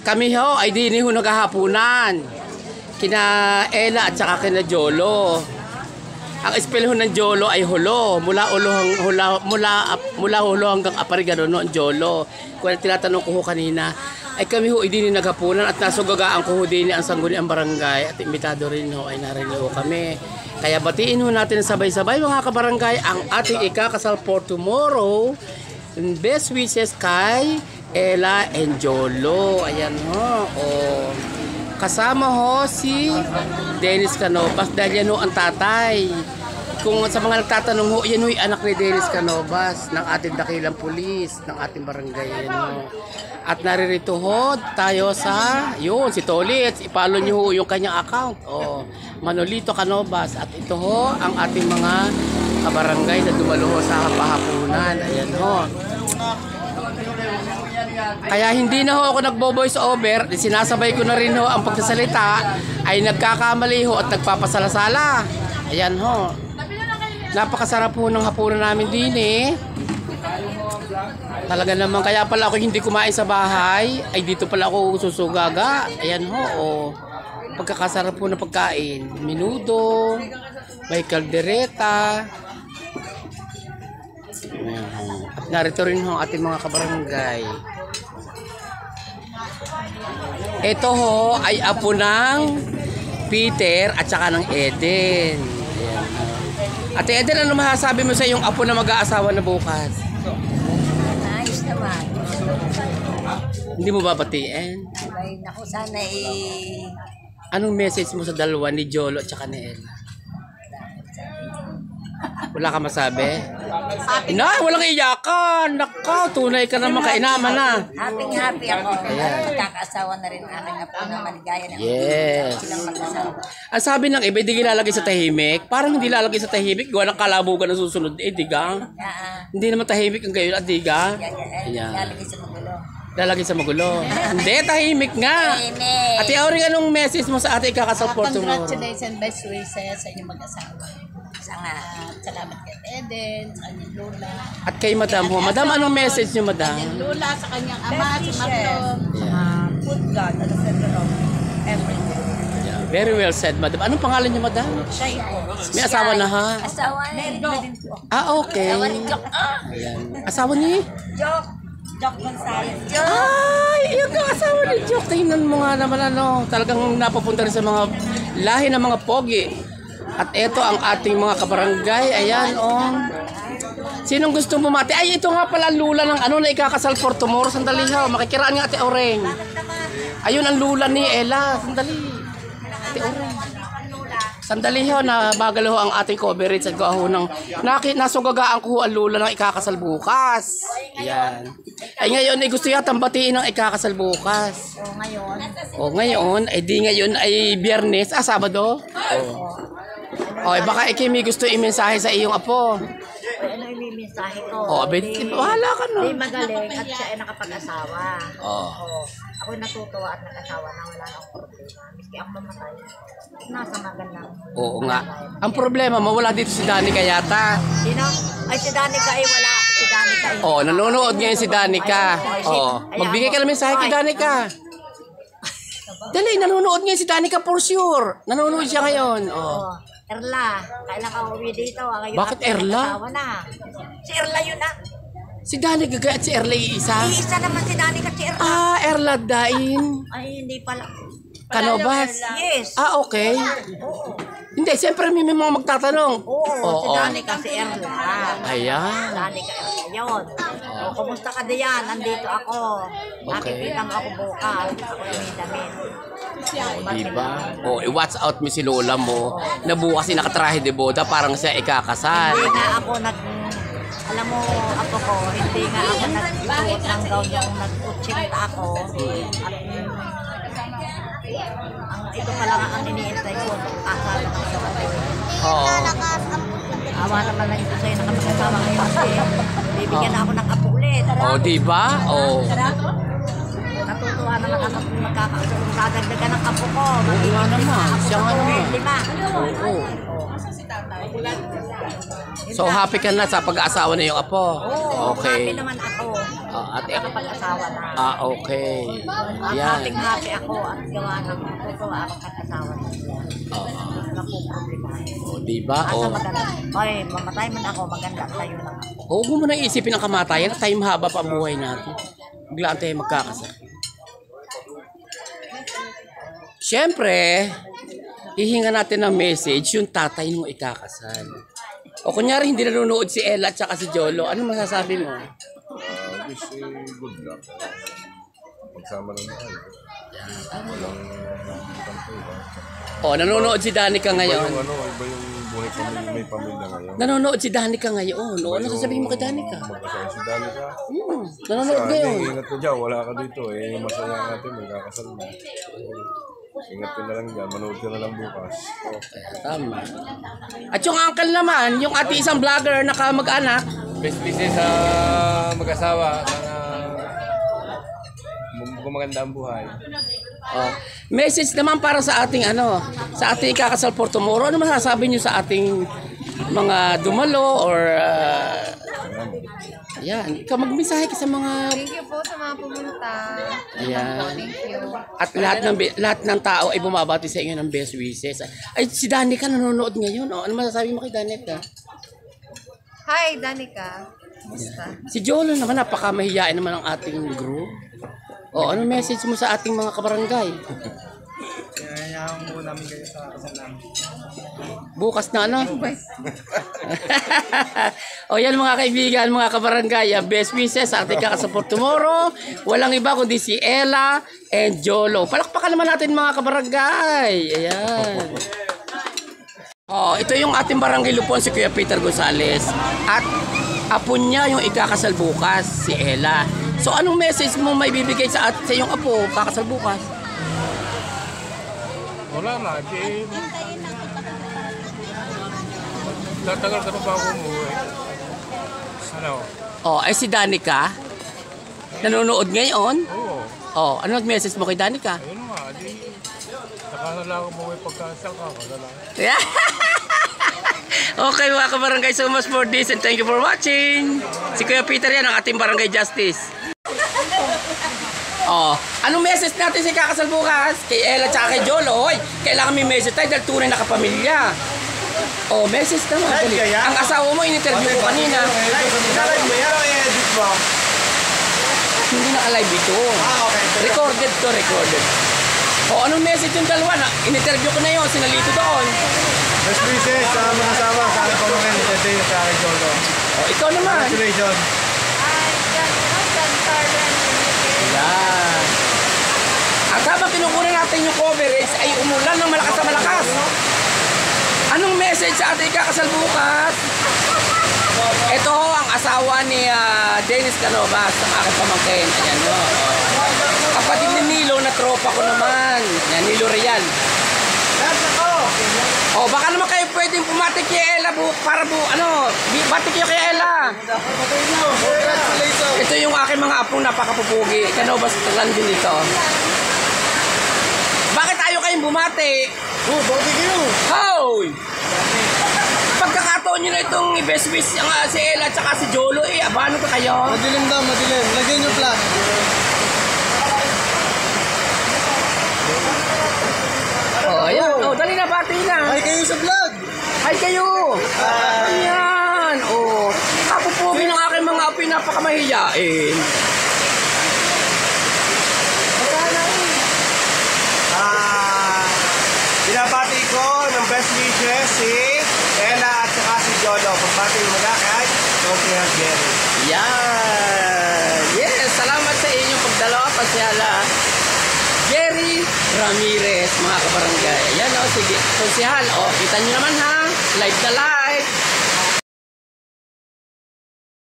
Kami ho ay dini ho naghahapunan. Kina Ella at saka kina Jolo. Ang spell ho ng Jolo ay hulo. Mula hulo hanggang apari gano'n no, ang Jolo. Kung tinatanong ko ho kanina, ay kami ho ay dini naghapunan at nasugagaan ko ho dini ang sangguniang barangay at imbitado rin ho ay narinig ho kami. Kaya batiin ho natin sabay-sabay mga kabarangay ang ating ikakasal for tomorrow. Best wishes kay Ella and Jolo. Ayan ho. Oh. Kasama ho si Dennis Canovas dahil yan ho ang tatay. Kung sa mga nagtatanong ho, yan ho yung anak ni Dennis Canovas ng ating dakilang pulis, ng ating barangay. Yan ho. At naririto ho tayo sa, yun, si Tolit. Ipalo nyo ho yung kanyang account. Oh, Manolito Canovas. At ito ho ang ating mga kabarangay na dumalo ho sa pahapunan. Ayan ho. Kaya hindi na ho ako nagbo-voice over, sinasabay ko na rin ho ang pagsasalita, ay nagkakamali ho at nagpapasalasala. Ayan ho. Napakasarap ho ng hapunan namin din eh. Talaga naman, kaya pala ako hindi kumain sa bahay, ay dito pala ako susugaga. Ayan ho, oh. Pagkakasarap po ng pagkain. Minudo, may kaldereta. At narito rin ho ang ating mga kabarangay. Ito ho ay apo ng Peter at saka ng Eden. Ayan. Ate Eden, ano masasabi mo sa iyong apo na mag-aasawa na bukas? Ayos naman. Hindi mo babatiin? Ay, naku, sana eh. Anong message mo sa dalawa ni Jolo at saka ni Ella? Wala ka masabi? Na, walang iyakan. Naka, tunay ka naman, kainaman na. Happy ako. Magkakaasawa na rin aking apo na maligaya na. Yes. Silang mag-asawa. Ang sabi ng iba, hindi lalagay sa tahimik. Parang hindi lalagay sa tahimik. Gawa ng kalabugan na susunod. Eh, diga. Hindi naman tahimik ang gayon at diga. Ayan. Lalagay sa magulo. Lalagay sa magulo. Hindi, tahimik nga. Tahimik. Ate Auring, anong message mo sa ate ikakasal for tomorrow? Congratulations, best wishes sa inyong mag-asawa. Salamat kay Eden, sa kanyang lola. At kay Madam ho. Madam, anong message nyo, Madam? Kanyang lola, sa kanyang ama, si Marlon. Put God at the center of everything. Yeah, very well said, Madam. Anong pangalan nyo, Madam? Siya po. May asawa na ha? Asawa ni Joke. Ah, okay. Asawa ni Joke. Ayan. Asawa ni? Joke Gonzales. Joke. Ay, yung asawa ni Joke. Tingnan mo nga naman ano. Talagang napapunta rin sa mga lahi ng mga pogi. At ito ang ating mga kabarangay. Ayan, oh. Sinong gusto bumati? Ay, ito nga pala lula ng ano na ikakasal for tomorrow. Sandali ha. Makikiraan nga Ate Oreng. Ayun ang lula ni Ella. Sandali. Ate Oreng. Sandali ho na bagal ho ang ating coverage at ho ng nasugagaan ko ang lula ng ikakasal bukas. Ayan. Ay ngayon ay gusto yatang batiin ng ikakasal bukas. Ngayon ay di ngayon ay Biyernes, Sabado. Oy, baka may gusto i-mensahe sa iyong apo. Ano yung mimensahe ko? Bahala ka na. Di magaling at siya ay nakapag-asawa. Oh. Ako natutuwa at nag-asawa na wala akong problema. Miski ako mamatay, nasa magandang. Oo nga. Ang problema, mawala dito si Danica yata. Sino? Ay, si Danica ay wala. Si Danica ay Oh, nanonood ngayon si Danica. Oh, magbigay ka ng mensahe kay Danica. Dali, nanonood ngayon si Danica for sure. Nanonood siya ngayon. Oh. Erla, kailan ka uwi dito? Ngayon Bakit ako Erla? nag-asawa na. Si Erla yun na. Si Danica at si Erla isa? Iisa naman si Danica at si Erla. Ah, Erla Dain. Ay, hindi pala. Canovas? Yes. Ah, okay. Oo. Hindi, siyempre may mga magtatanong. Oo, si Danica si Erla. Ayan. Danica Erla yun. O, kumusta ka diyan? Nandito ako. Okay. Nakikita mo ako bukas. Ako yung may damit. Diba? Oh, i-watch out mo si lola mo na bukas yung nakatrahe de boda parang siya ikakasal. Hindi nga ako alam mo, apo ko, hindi nga ako nagsuot ng gown yung nag-utsinta ako. At ito pala nga ang iniintay ko. Kasal ng sa kapatid. Oo. Awa naman na ito sa'yo nakapag-asawa ngayon kasi bibigyan na ako ng apo ulit. Oh, diba? Oh. Natutuwa naman ako kung magkakadagdagan ng apo ko. Oo nga naman. Siya nga naman. 5. Oo. So happy ka na sa pag-aasawa na yung apo? Oo, Okay. happy naman ako. Ate, nakapag-asawa na. okay. At Yan. happy ako at gawa ng tutuwa ako pag-asawa na. Oo. Wala po problema. Diba? Asa Oh. maganda. Oy, mamatay man ako, maganda tayo lang. Huwag mo na isipin ang kamatayan at tayo mahaba pa ang buhay natin. Biglaan tayo magkakasal. Siyempre, hihinga natin ng message yung tatay nung ikakasal. O kunyari hindi nanonood si Ella at saka si Jolo, ano masasabi mo? Wish good luck. Magsama ng mahal. Walang tampo ba? O, nanonood si Danica Iba ngayon. yung iba yung buhay pamilya, may pamilya ngayon. Nanonood si Danica ngayon. O, ano sasabihin mo kay Danica? Magkasal si Danica. Nanonood ngayon. Ingat ka dyan, wala ka dito. Masaya natin, magkakasal na. Ingat ka na lang dyan, manood ka na lang bukas. Tama. At yung uncle naman, yung ati isang vlogger na kamag-anak, Best wishes sa mag-asawa. Sana gumaganda ang buhay. oh, message naman para sa ating sa ating ikakasal for tomorrow. Ano masasabi niyo sa ating mga dumalo or yan, ikaw magmensahe ka sa mga Thank you po sa mga pumunta. Ayan. Thank you. At lahat ng tao ay bumabati sa inyo ng best wishes. Ay, si Danica nanonood ngayon. Oh, ano masasabi mo kay Danica? Hi, Danica. Kumusta? Si Jolo naman, napakamahiyain naman ang ating group. O, ano message mo sa ating mga kabarangay? Kaya mo namin kayo sa kasal namin. Bukas na o yan mga kaibigan, mga kabarangay, best wishes sa ating kakasal for tomorrow. Walang iba kundi si Ella and Jolo. Palakpakan naman natin mga kabarangay. Ayan. Oh, ito yung ating barangay Lupon, si Kuya Peter Gonzales. At apo niya yung ikakasal bukas, si Ella. So anong message mo may bibigay sa iyong apo kakasal bukas? Wala na. Tatagal ka na ba ako umuwi? Ano? Oh, ay si Danica. Nanonood ngayon. Oo. Oh, ano message mo kay Danica? Ayun nga. Saka na lang ako umuwi pagkasal ka. Wala lang. Okay mga kabarangay, so much for this and thank you for watching. Si Kuya Peter yan, ang ating barangay justice. Oh, anong message natin sa kakasal bukas? Kay Ella at kay Jolo. Hoy, kailangan may message tayo dahil tunay na kapamilya. Oh, message naman. Ang asawa mo, in-interview ko kanina. Hindi naka-live ito. Recorded to, recorded. Oh, anong message yung dalawa na? In-interview ko na yun, sinalito doon. Best wishes sa mga asawa, sa aking pamangkin, sa Day, sa aking Jolo. Oh, ikaw naman. Congratulations. Yan. At habang kinukunan natin yung coverage ay umulan ng malakas na malakas. Anong message sa ating kakasal bukas? Ito ang asawa ni Dennis Canovas, ang aking pamangkin. Ayan o. Kapatid ni Nilo na tropa ko naman. Ayan, Nilo Real. Oh, baka naman kayo pwedeng pumatik kay Ella para batik kayo kay Ella. Ito yung aking mga apong napakapupugi. Canovas lang din ito. Bakit ayaw kayong bumati? Oh, bakit kayo? Hoy! Pagkakataon nyo na itong best wish si Ella at saka si Jolo, abano ka kayo? Madilim daw, madilim. Lagyan nyo flash. Oh, ayan. Oh, dali na, bati na. Ay, kayo sa vlog. Hi kayo! Ayan! Oh, kapupugi ng aking mga api, napakamahiyain. Binabati ko ng best wishes si Ella at saka si Jolo. Pagbati mo na kay Dr. Gary. Yan! Yes! Salamat sa inyong pagdalawa, pasyala. Jerry Ramirez, mga kabarangay. Ayan o, sige. Konsyahal, o, kita nyo naman ha. Live na live.